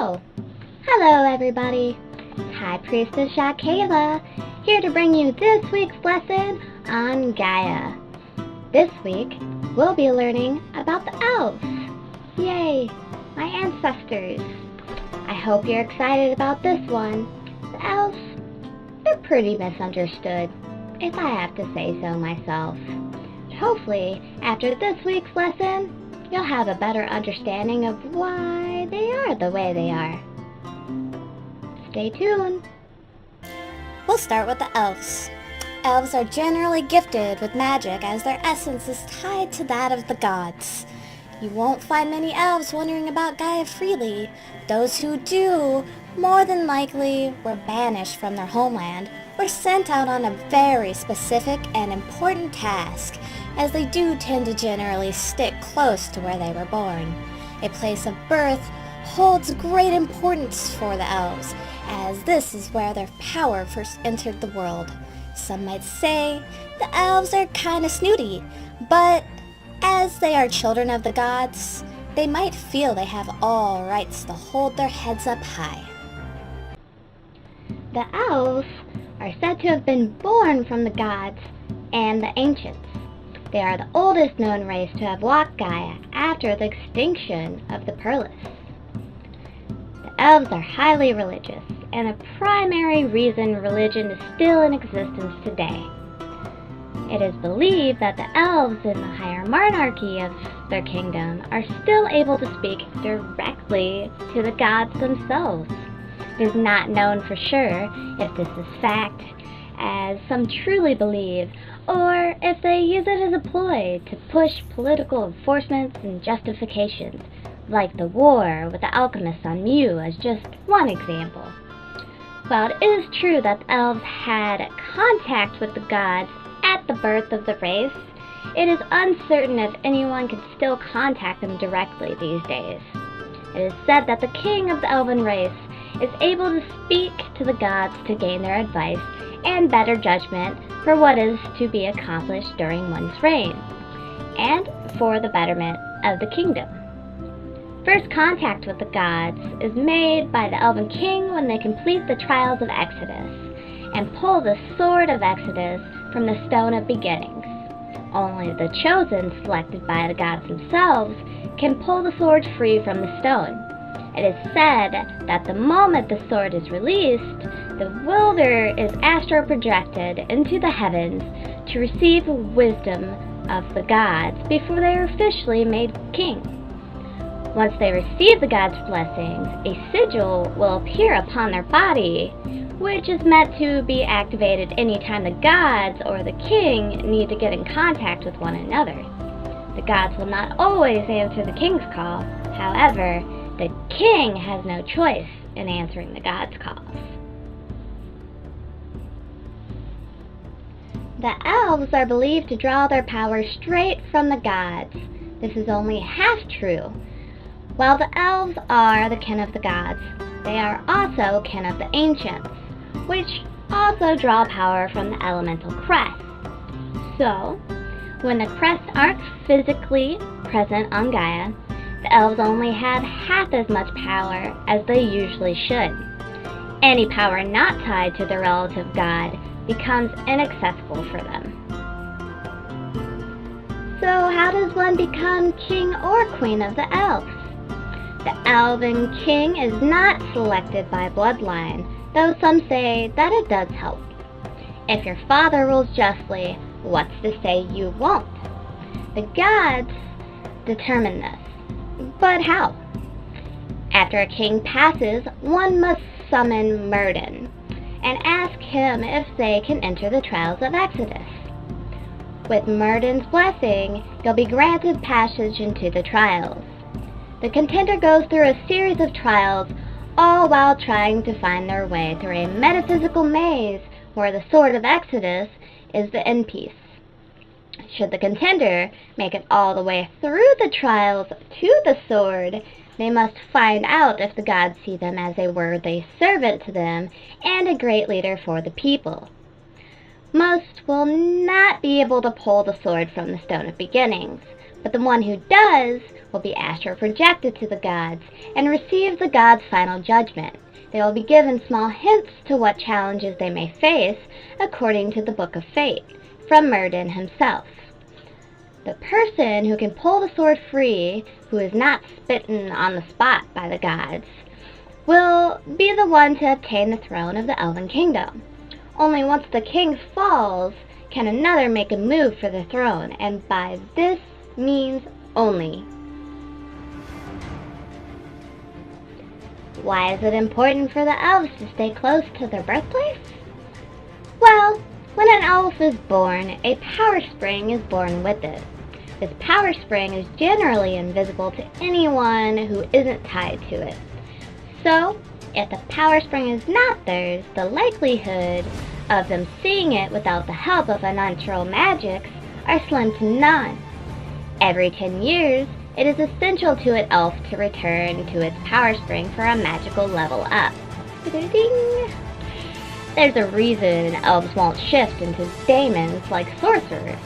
go! Hello everybody! High Priestess Shakayla, here to bring you this week's lesson on Gaia. This week, we'll be learning about the elves. Yay! My ancestors. I hope you're excited about this one. The elves, they're pretty misunderstood, if I have to say so myself. Hopefully, after this week's lesson, you'll have a better understanding of why they are the way they are. Stay tuned. We'll start with the elves. Elves are generally gifted with magic as their essence is tied to that of the gods. You won't find many elves wondering about Gaia freely. Those who do, more than likely, were banished from their homeland or sent out on a very specific and important task, as they do tend to generally stick close to where they were born. A place of birth holds great importance for the elves, as this is where their power first entered the world. Some might say the elves are kinda snooty, but as they are children of the gods, they might feel they have all rights to hold their heads up high. The elves are said to have been born from the gods and the ancients. They are the oldest known race to have walked Gaia after the extinction of the Perlis. The elves are highly religious, and a primary reason religion is still in existence today. It is believed that the elves in the higher monarchy of their kingdom are still able to speak directly to the gods themselves. It is not known for sure if this is fact, as some truly believe, or if they use it as a ploy to push political enforcements and justifications, like the war with the alchemists on Mu as just one example. While it is true that the elves had contact with the gods at the birth of the race, it is uncertain if anyone can still contact them directly these days. It is said that the king of the elven race is able to speak to the gods to gain their advice and better judgment for what is to be accomplished during one's reign, and for the betterment of the kingdom. First contact with the gods is made by the elven king when they complete the trials of Exodus and pull the sword of Exodus from the stone of beginnings. Only the chosen, selected by the gods themselves, can pull the sword free from the stone. It is said that the moment the sword is released, the wielder is astral projected into the heavens to receive wisdom of the gods before they are officially made king. Once they receive the gods' blessings, a sigil will appear upon their body, which is meant to be activated anytime the gods or the king need to get in contact with one another. The gods will not always answer the king's call. However, the king has no choice in answering the gods' calls. The elves are believed to draw their power straight from the gods. This is only half true. While the elves are the kin of the gods, they are also kin of the ancients, which also draw power from the elemental crests. So, when the crests aren't physically present on Gaia, the elves only have half as much power as they usually should. Any power not tied to the relative god becomes inaccessible for them. So how does one become king or queen of the elves? The elven king is not selected by bloodline, though some say that it does help. If your father rules justly, what's to say you won't? The gods determine this. But how? After a king passes, one must summon Myrddin and ask him if they can enter the trials of Exodus. With Myrddin's blessing, you'll be granted passage into the trials. The contender goes through a series of trials, all while trying to find their way through a metaphysical maze where the sword of Exodus is the end piece. Should the contender make it all the way through the trials to the sword, they must find out if the gods see them as a worthy servant to them and a great leader for the people. Most will not be able to pull the sword from the stone of beginnings, but the one who does will be astral projected to the gods and receive the gods' final judgment. They will be given small hints to what challenges they may face according to the Book of Fate from Merlin himself. The person who can pull the sword free, who is not smitten on the spot by the gods, will be the one to obtain the throne of the Elven Kingdom. Only once the king falls can another make a move for the throne, and by this means only. Why is it important for the elves to stay close to their birthplace? Well, when an elf is born, a power spring is born with it. This power spring is generally invisible to anyone who isn't tied to it. So, if the power spring is not theirs, the likelihood of them seeing it without the help of unnatural magics are slim to none. Every 10 years, it is essential to an elf to return to its power spring for a magical level up. Ding! There's a reason elves won't shift into daemons like sorcerers.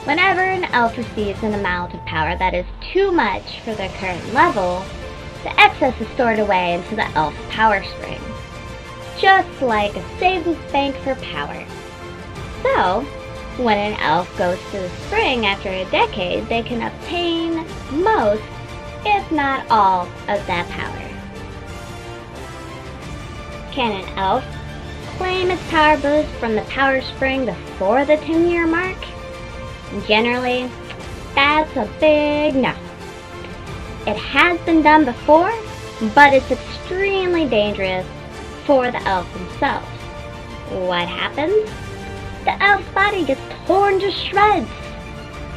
Whenever an elf receives an amount of power that is too much for their current level, the excess is stored away into the elf's power spring, just like a savings bank for power. So, when an elf goes to the spring after a decade, they can obtain most, if not all, of that power. Can an elf claim its power boost from the power spring before the 10-year mark? Generally, that's a big no. It has been done before, but it's extremely dangerous for the elf themselves. What happens? The elf's body gets torn to shreds.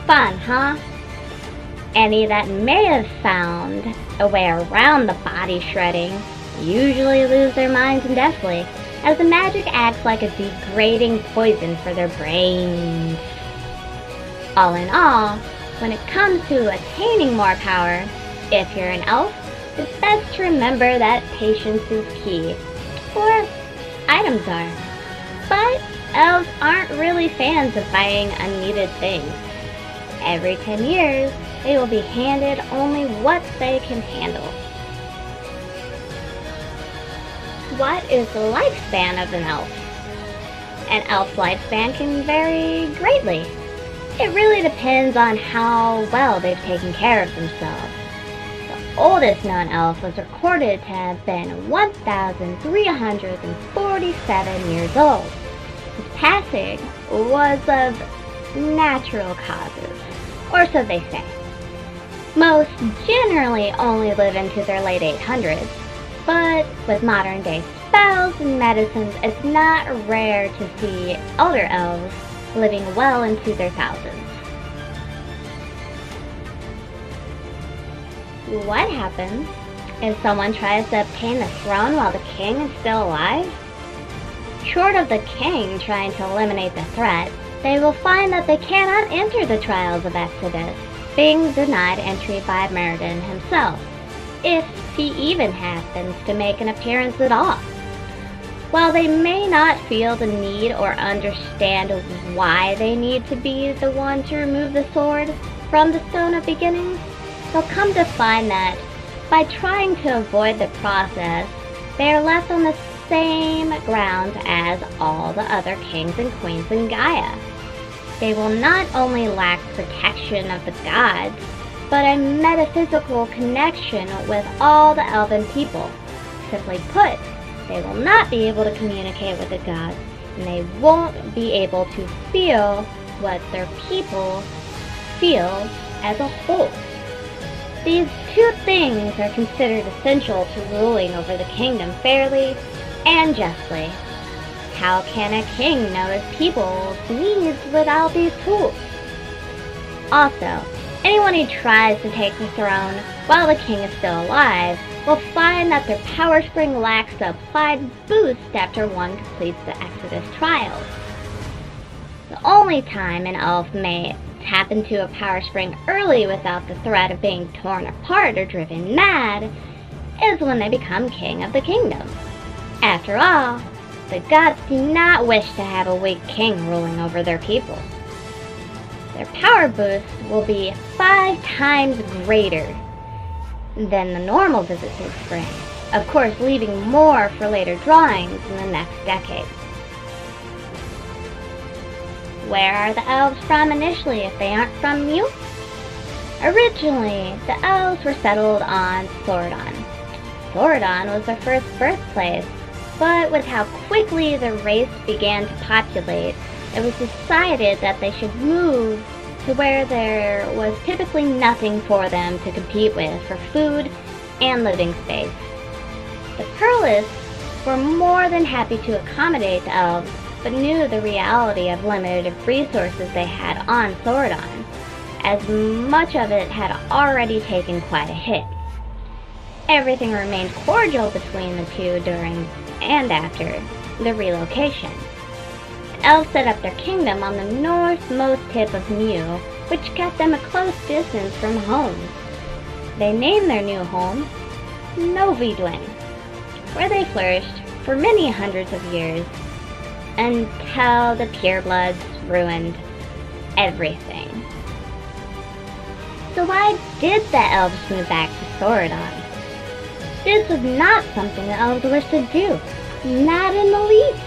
Fun, huh? Any that may have found a way around the body shredding usually lose their minds indefinitely, as the magic acts like a degrading poison for their brains. All in all, when it comes to attaining more power, if you're an elf, it's best to remember that patience is key, or items are. But elves aren't really fans of buying unneeded things. Every 10 years, they will be handed only what they can handle. What is the lifespan of an elf? An elf's lifespan can vary greatly. It really depends on how well they've taken care of themselves. The oldest known elf was recorded to have been 1,347 years old. His passing was of natural causes, or so they say. Most generally only live into their late 800s, but with modern day spells and medicines, it's not rare to see elder elves living well into their thousands. What happens if someone tries to obtain the throne while the king is still alive? Short of the king trying to eliminate the threat, they will find that they cannot enter the trials of Exodus, being denied entry by Merlin himself, if he even happens to make an appearance at all. While they may not feel the need or understand why they need to be the one to remove the sword from the Stone of Beginnings, they'll come to find that by trying to avoid the process, they are left on the same ground as all the other kings and queens in Gaia. They will not only lack protection of the gods, but a metaphysical connection with all the elven people. Simply put, they will not be able to communicate with the gods, and they won't be able to feel what their people feel as a whole. These two things are considered essential to ruling over the kingdom fairly and justly. How can a king know his people's needs without these tools? Also, anyone who tries to take the throne while the king is still alive will find that their power spring lacks the applied boost after one completes the Exodus trials. The only time an elf may tap into a power spring early without the threat of being torn apart or driven mad is when they become king of the kingdom. After all, the gods do not wish to have a weak king ruling over their people. Their power boost will be 5 times greater than the normal visits in spring, of course leaving more for later drawings in the next decade. Where are the elves from initially if they aren't from Mew? Originally, the elves were settled on Soridon. Soridon was their first birthplace, but with how quickly the race began to populate, it was decided that they should move to where there was typically nothing for them to compete with for food and living space. The Pearlists were more than happy to accommodate the elves, but knew the reality of limited resources they had on Soridon, as much of it had already taken quite a hit. Everything remained cordial between the two during and after the relocation. The elves set up their kingdom on the northmost tip of Mew, which kept them a close distance from home. They named their new home Novidwin, where they flourished for many hundreds of years until the purebloods ruined everything. So why did the elves move back to Soridon? This was not something the elves wished to do, not in the least.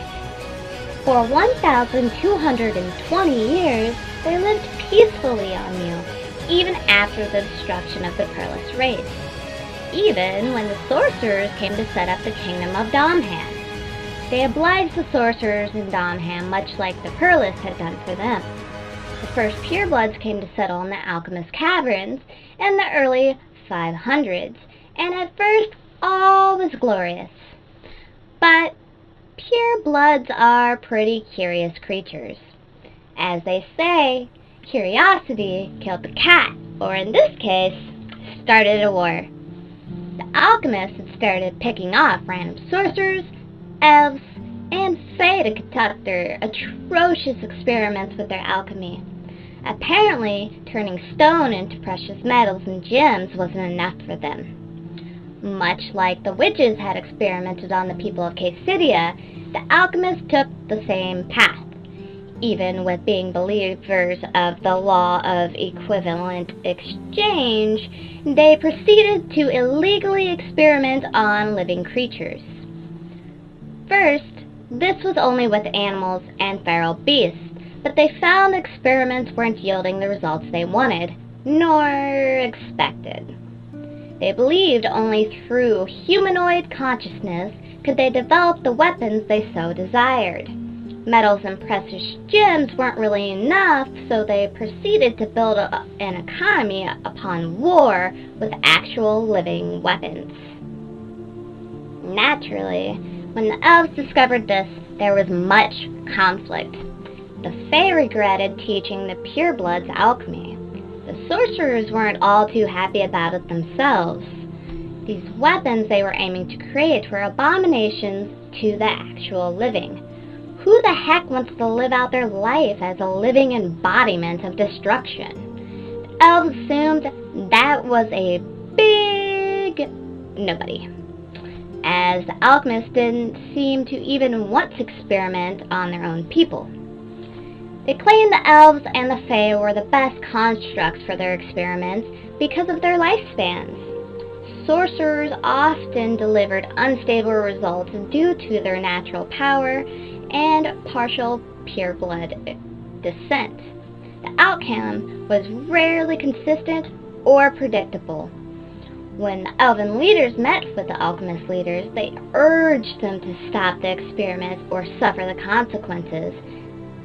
For 1,220 years, they lived peacefully on Mew, even after the destruction of the Pearlist race, even when the sorcerers came to set up the kingdom of Domham. They obliged the sorcerers in Domham much like the Pearlists had done for them. The first purebloods came to settle in the Alchemist Caverns in the early 500s, and at first all was glorious. But purebloods are pretty curious creatures. As they say, curiosity killed the cat, or in this case, started a war. The alchemists had started picking off random sorcerers, elves, and fae to conduct their atrocious experiments with their alchemy. Apparently, turning stone into precious metals and gems wasn't enough for them. Much like the witches had experimented on the people of Cassidia, the alchemists took the same path. Even with being believers of the law of equivalent exchange, they proceeded to illegally experiment on living creatures. First, this was only with animals and feral beasts, but they found experiments weren't yielding the results they wanted, nor expected. They believed only through humanoid consciousness could they develop the weapons they so desired. Metals and precious gems weren't really enough, so they proceeded to build an economy upon war with actual living weapons. Naturally, when the elves discovered this, there was much conflict. The fae regretted teaching the purebloods alchemy. The sorcerers weren't all too happy about it themselves. These weapons they were aiming to create were abominations to the actual living. Who the heck wants to live out their life as a living embodiment of destruction? The elves assumed that was a big nobody, as the alchemists didn't seem to even want to experiment on their own people. They claimed the elves and the fae were the best constructs for their experiments because of their lifespans. Sorcerers often delivered unstable results due to their natural power and partial pureblood descent. The outcome was rarely consistent or predictable. When the elven leaders met with the alchemist leaders, they urged them to stop the experiment or suffer the consequences,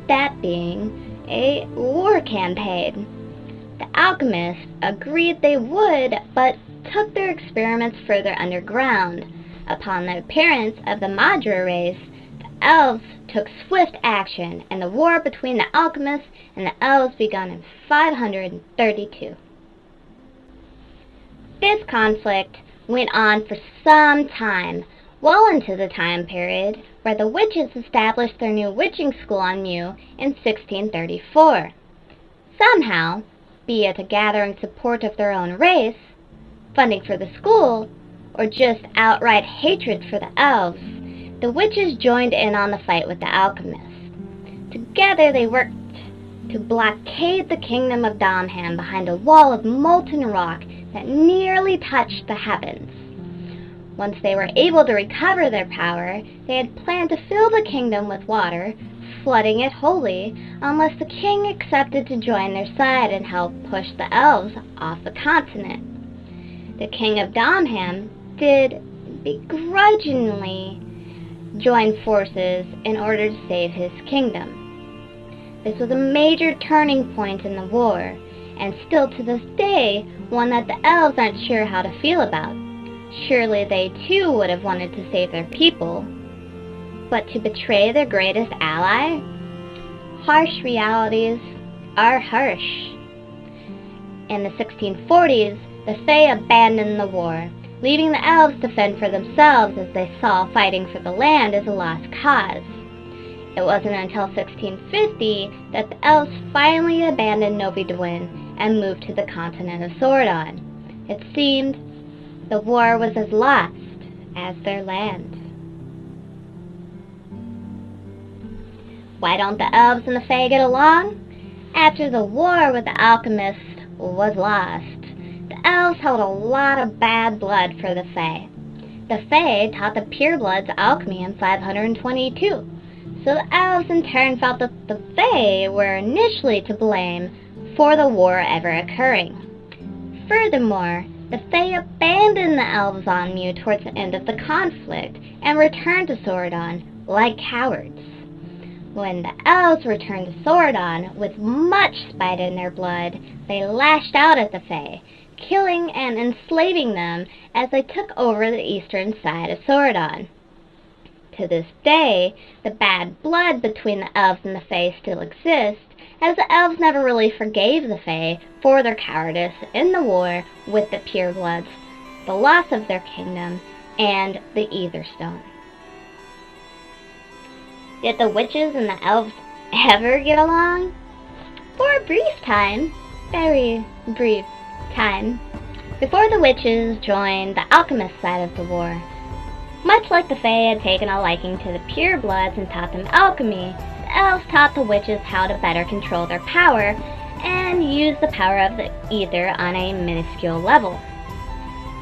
that being a war campaign. The alchemists agreed they would, but took their experiments further underground. Upon the appearance of the Madra race, the elves took swift action, and the war between the alchemists and the elves began in 532. This conflict went on for some time, well into the time period where the witches established their new witching school on Mew in 1634. Somehow, be it a gathering support of their own race, funding for the school, or just outright hatred for the elves, the witches joined in on the fight with the alchemists. Together they worked to blockade the kingdom of Domham behind a wall of molten rock that nearly touched the heavens. Once they were able to recover their power, they had planned to fill the kingdom with water, flooding it wholly, unless the king accepted to join their side and help push the elves off the continent. The king of Domham did begrudgingly join forces in order to save his kingdom. This was a major turning point in the war, and still to this day, one that the elves aren't sure how to feel about. Surely they too would have wanted to save their people, but to betray their greatest ally? Harsh realities are harsh. In the 1640s, the Fae abandoned the war, leaving the elves to fend for themselves as they saw fighting for the land as a lost cause. It wasn't until 1650 that the elves finally abandoned Novi Dwyn and moved to the continent of Sordon. It seemed the war was as lost as their land. Why don't the elves and the Fae get along? After the war with the alchemists was lost, the elves held a lot of bad blood for the Fae. The Fae taught the purebloods alchemy in 522, so the elves in turn felt that the Fae were initially to blame for the war ever occurring. Furthermore, the Fae abandoned the elves on Mu towards the end of the conflict and returned to Sordon like cowards. When the elves returned to Sordon with much spite in their blood, they lashed out at the Fae, killing and enslaving them as they took over the eastern side of Sordon. To this day, the bad blood between the elves and the Fae still exists, as the elves never really forgave the Fae for their cowardice in the war with the purebloods, the loss of their kingdom, and the Etherstone. Did the witches and the elves ever get along? For a brief time, very brief time, before the witches joined the alchemist side of the war. Much like the Fae had taken a liking to the purebloods and taught them alchemy, the elves taught the witches how to better control their power and use the power of the ether on a minuscule level.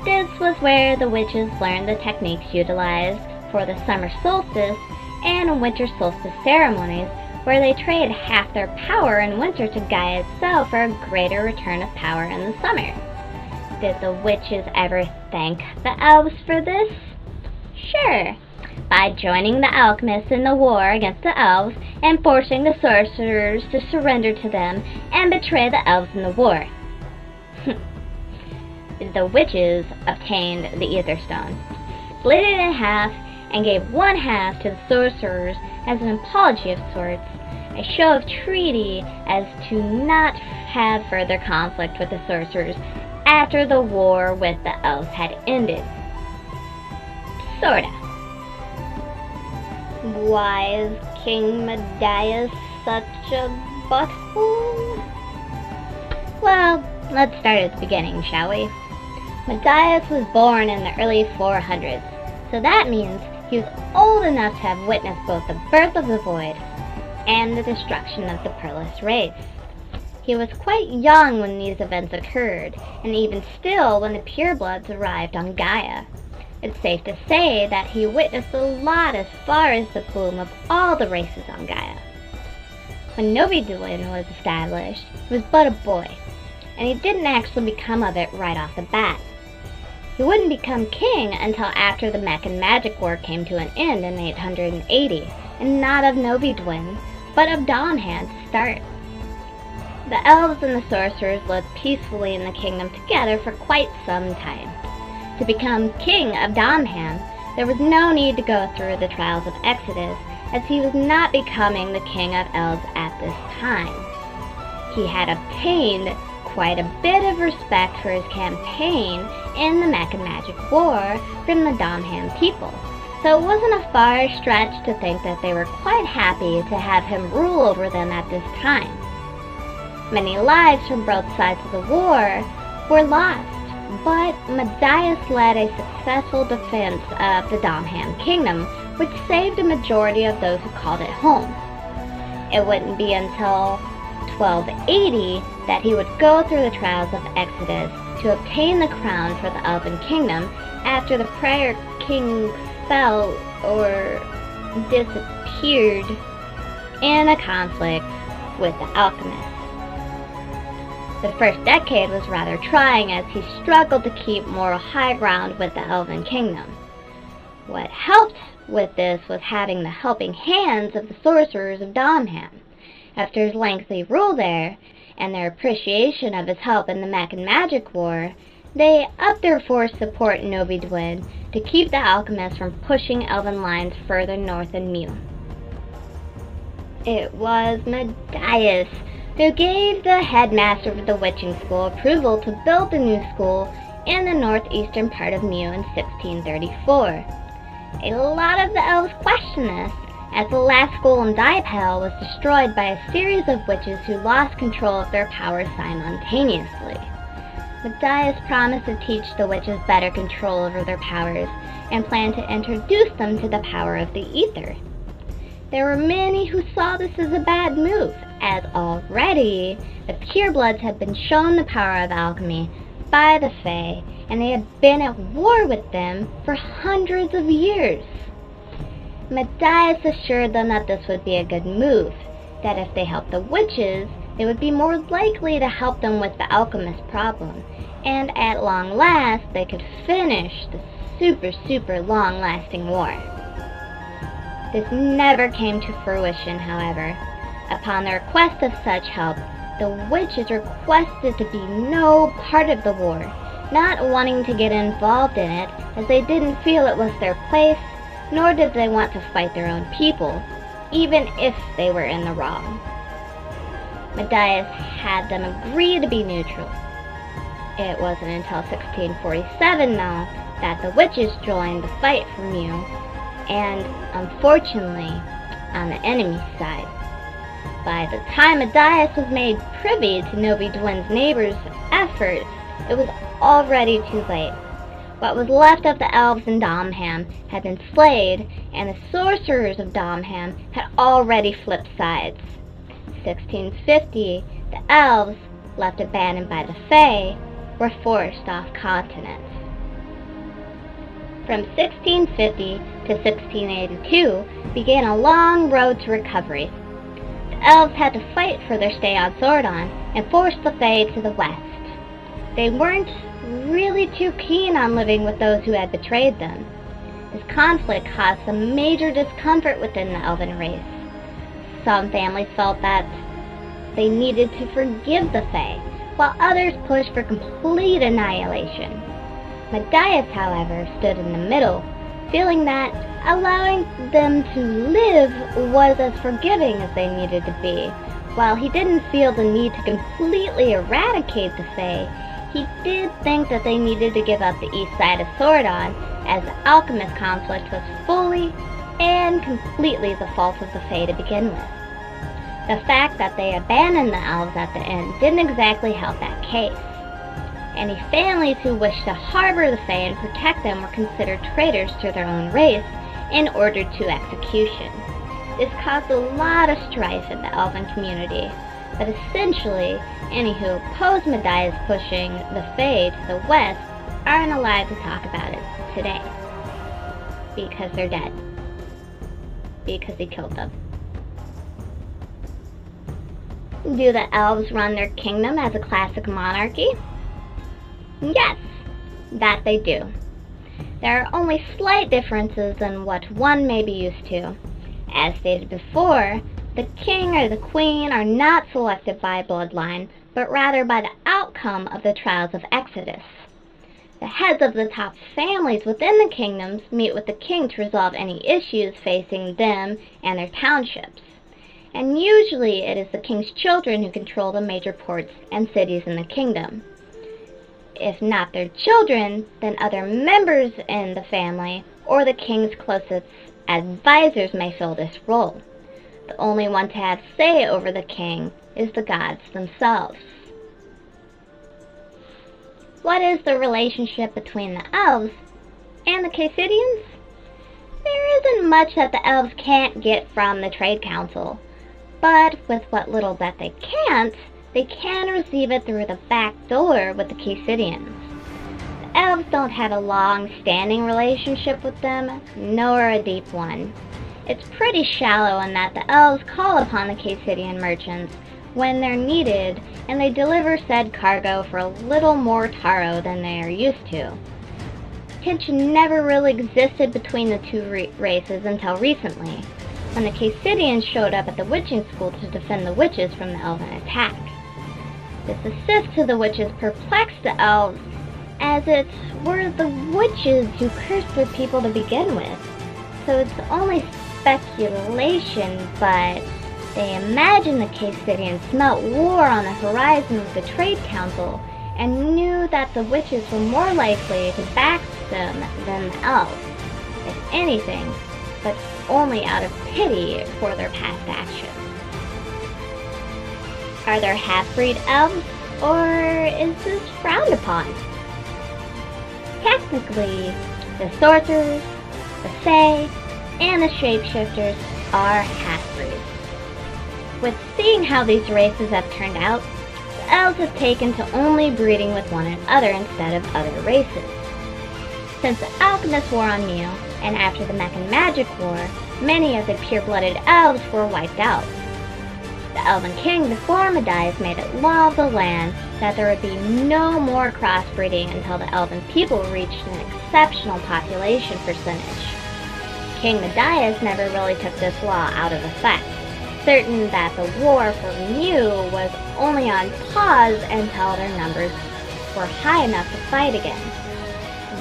This was where the witches learned the techniques utilized for the summer solstice and winter solstice ceremonies, where they traded half their power in winter to Gaia itself for a greater return of power in the summer. Did the witches ever thank the elves for this? Sure, by joining the alchemists in the war against the elves and forcing the sorcerers to surrender to them and betray the elves in the war. The witches obtained the Etherstone, split it in half, and gave one half to the sorcerers as an apology of sorts, a show of treaty as to not have further conflict with the sorcerers after the war with the elves had ended. Sorta. Why is King Medaius such a butthole? Well, let's start at the beginning, shall we? Medaius was born in the early 400s, so that means he was old enough to have witnessed both the birth of the Void and the destruction of the Perilous race. He was quite young when these events occurred, and even still when the purebloods arrived on Gaia. It's safe to say that he witnessed a lot as far as the bloom of all the races on Gaia. When Novi Dwyn was established, he was but a boy, and he didn't actually become of it right off the bat. He wouldn't become king until after the Mech and Magic War came to an end in 880, and not of Novi Dwyn, but of Domham to start. The elves and the sorcerers lived peacefully in the kingdom together for quite some time. To become king of Domham, there was no need to go through the trials of Exodus, as he was not becoming the king of elves at this time. He had obtained quite a bit of respect for his campaign in the Mech and Magic War from the Domham people, so it wasn't a far stretch to think that they were quite happy to have him rule over them at this time. Many lives from both sides of the war were lost, but Medaius led a successful defense of the Domham kingdom, which saved a majority of those who called it home. It wouldn't be until 1280 that he would go through the trials of Exodus to obtain the crown for the Elven Kingdom after the prior king fell or disappeared in a conflict with the alchemists. The first decade was rather trying as he struggled to keep moral high ground with the Elven Kingdom. What helped with this was having the helping hands of the sorcerers of Domham. After his lengthy rule there, and their appreciation of his help in the Mech and Magic War, they upped their force support in Novi Dwin to keep the alchemists from pushing elven lines further north in Mew. It was Medias who gave the headmaster of the witching school approval to build the new school in the northeastern part of Mew in 1634. A lot of the elves questioned this, as the last school in Diepel was destroyed by a series of witches who lost control of their powers simultaneously. Medias promised to teach the witches better control over their powers and planned to introduce them to the power of the ether. There were many who saw this as a bad move, as already the purebloods had been shown the power of alchemy by the Fae, and they had been at war with them for hundreds of years. Medias assured them that this would be a good move, that if they helped the witches, they would be more likely to help them with the alchemist problem, and at long last they could finish the super long-lasting war. This never came to fruition, however. Upon the request of such help, the witches requested to be no part of the war, not wanting to get involved in it as they didn't feel it was their place, nor did they want to fight their own people, even if they were in the wrong. Medias had them agree to be neutral. It wasn't until 1647, though, that the witches joined the fight for Mew, and, unfortunately, on the enemy's side. By the time Medias was made privy to Novi Dwin's neighbors' efforts, it was already too late. What was left of the elves in Domham had been slayed, and the sorcerers of Domham had already flipped sides. 1650, the elves, left abandoned by the Fae, were forced off continent. From 1650 to 1682 began a long road to recovery. The elves had to fight for their stay on Sordon and force the Fae to the west. They weren't really too keen on living with those who had betrayed them. This conflict caused some major discomfort within the elven race. Some families felt that they needed to forgive the Fae, while others pushed for complete annihilation. Medias, however, stood in the middle, feeling that allowing them to live was as forgiving as they needed to be. While he didn't feel the need to completely eradicate the Fae, he did think that they needed to give up the east side of Sordon, as the alchemist conflict was fully and completely the fault of the Fae to begin with. The fact that they abandoned the elves at the end didn't exactly help that case. Any families who wished to harbor the Fae and protect them were considered traitors to their own race and ordered to execution. This caused a lot of strife in the elven community, but essentially, any who oppose Medias pushing the Fae to the west aren't allowed to talk about it today. Because they're dead. Because he killed them. Do the elves run their kingdom as a classic monarchy? Yes, that they do. There are only slight differences in what one may be used to. As stated before, the king or the queen are not selected by bloodline, but rather by the outcome of the trials of Exodus. The heads of the top families within the kingdoms meet with the king to resolve any issues facing them and their townships. And usually it is the king's children who control the major ports and cities in the kingdom. If not their children, then other members in the family or the king's closest advisors may fill this role. The only one to have say over the king is the gods themselves. What is the relationship between the elves and the Cassidians? There isn't much that the elves can't get from the Trade Council, But with what little that they can't, they can receive it through the back door with the Caesidians. The elves don't have a long-standing relationship with them, nor a deep one. It's pretty shallow in that the elves call upon the Caesidian merchants when they're needed, and they deliver said cargo for a little more taro than they are used to. Tension never really existed between the two races until recently, when the Caesidians showed up at the witching school to defend the witches from the elven attack. This assist to the witches perplexed the elves, as it were the witches who cursed their people to begin with, so it's only speculation, but they imagined the Caesidians smelt war on the horizon of the Trade Council and knew that the witches were more likely to back them than the elves, if anything, but only out of pity for their past actions. Are there half-breed elves, or is this frowned upon? Technically, the sorcerers, the fae, and the shapeshifters are half-breeds. With seeing how these races have turned out, the elves have taken to only breeding with one another instead of other races. Since the Alchemist War on Mew, and after the Mech and Magic War, many of the pure-blooded elves were wiped out. The Elven King before Matthias made it law of the land that there would be no more crossbreeding until the Elven people reached an exceptional population percentage. King Matthias never really took this law out of effect, certain that the war for Mew was only on pause until their numbers were high enough to fight again.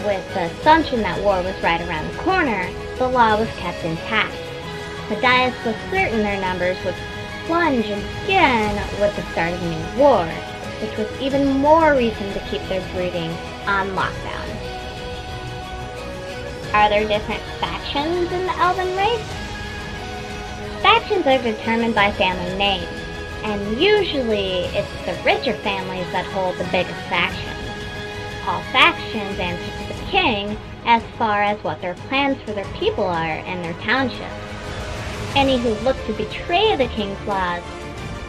With the assumption that war was right around the corner, the law was kept intact. Matthias was certain their numbers would plunge again with the start of a new war, which was even more reason to keep their breeding on lockdown. Are there different factions in the Elven race? Factions are determined by family names, and usually it's the richer families that hold the biggest factions. All factions answer to the king as far as what their plans for their people are and their townships. Any who look to betray the king's laws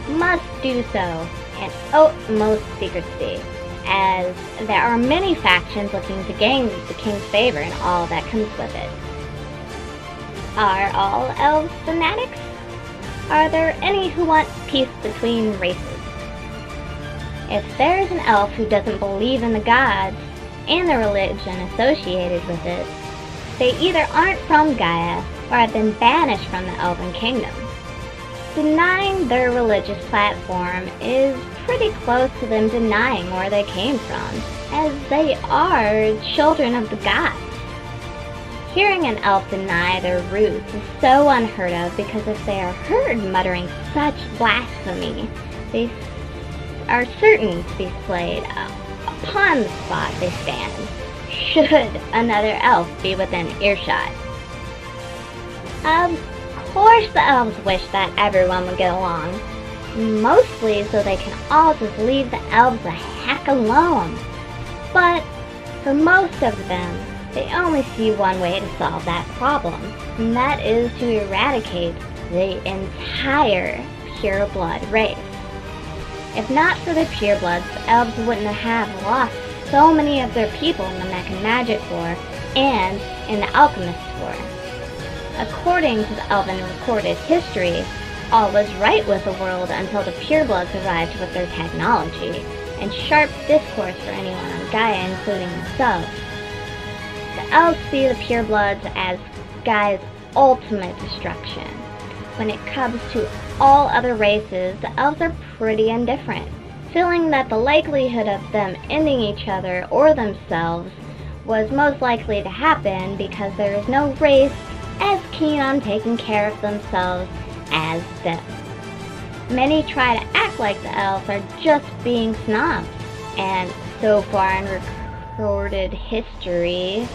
must do so in utmost secrecy, as there are many factions looking to gain the king's favor and all that comes with it. Are all elves fanatics? Are there any who want peace between races? If there's an elf who doesn't believe in the gods and the religion associated with it, they either aren't from Gaia or have been banished from the Elven Kingdom. Denying their religious platform is pretty close to them denying where they came from, as they are children of the gods. Hearing an elf deny their roots is so unheard of, because if they are heard muttering such blasphemy, they are certain to be slayed upon the spot they stand, should another elf be within earshot. Of course the elves wish that everyone would get along, mostly so they can all just leave the elves the heck alone. But for most of them, they only see one way to solve that problem, and that is to eradicate the entire pure-blood race. If not for the purebloods, the elves wouldn't have lost so many of their people in the Mech and Magic War and in the Alchemist War. According to the Elven recorded history, all was right with the world until the purebloods arrived with their technology, and sharp discourse for anyone on Gaia, including themselves. The elves see the purebloods as Gaia's ultimate destruction. When it comes to all other races, the elves are pretty indifferent, feeling that the likelihood of them ending each other or themselves was most likely to happen because there is no race as keen on taking care of themselves as them. Many try to act like the elves are just being snobs, and so far in recorded history,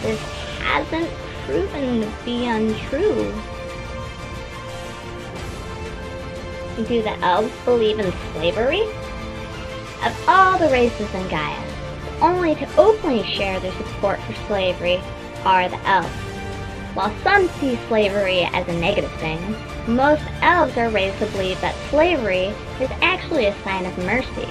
this hasn't proven to be untrue. Do the elves believe in slavery? Of all the races in Gaia, the only to openly share their support for slavery are the elves. While some see slavery as a negative thing, most elves are raised to believe that slavery is actually a sign of mercy.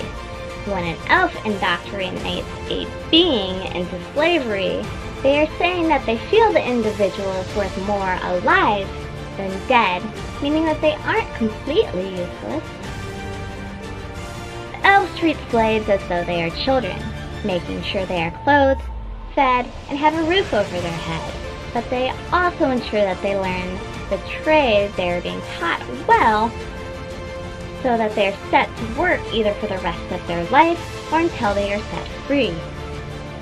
When an elf indoctrinates a being into slavery, they are saying that they feel the individual is worth more alive than dead, meaning that they aren't completely useless. The elves treat slaves as though they are children, making sure they are clothed, fed, and have a roof over their head, but they also ensure that they learn the trade they are being taught well, so that they are set to work either for the rest of their life or until they are set free.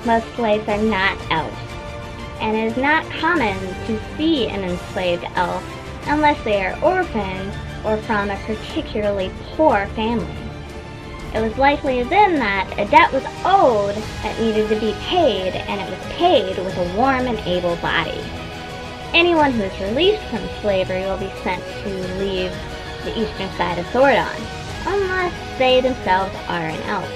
Most slaves are not elves, and it is not common to see an enslaved elf unless they are orphaned or from a particularly poor family. It was likely then that a debt was owed that needed to be paid, and it was paid with a warm and able body. Anyone who is released from slavery will be sent to leave the eastern side of Sordon, unless they themselves are an elf.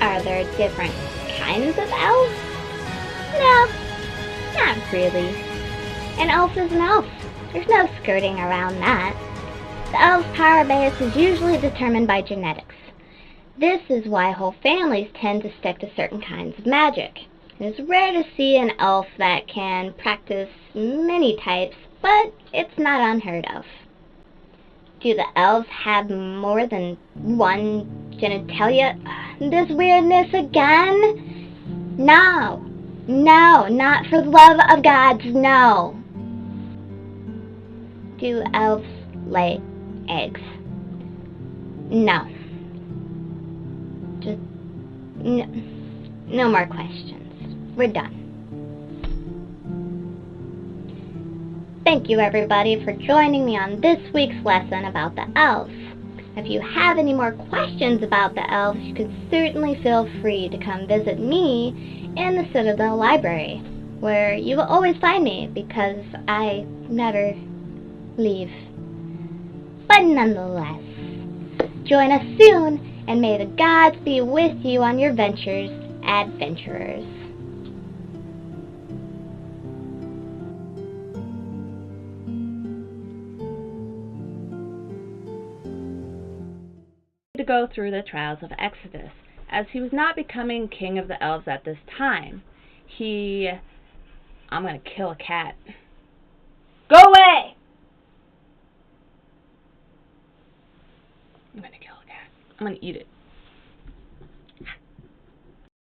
Are there different kinds of elves? No, not really. An elf is an elf. There's no skirting around that. The elf's power base is usually determined by genetics. This is why whole families tend to stick to certain kinds of magic. It is rare to see an elf that can practice many types, but it's not unheard of. Do the elves have more than one genitalia? This weirdness again? No. No, not for the love of gods, no. Do elves lay eggs? No. Just no more questions. We're done. Thank you everybody for joining me on this week's lesson about the elves. If you have any more questions about the elves, you can certainly feel free to come visit me in the Citadel Library, where you will always find me because I never leave. But nonetheless, join us soon, and may the gods be with you on your ventures, adventurers. To go through the trials of Exodus, as he was not becoming king of the elves at this time. I'm gonna kill a cat. Go away! I'm gonna kill a cat. I'm gonna eat it.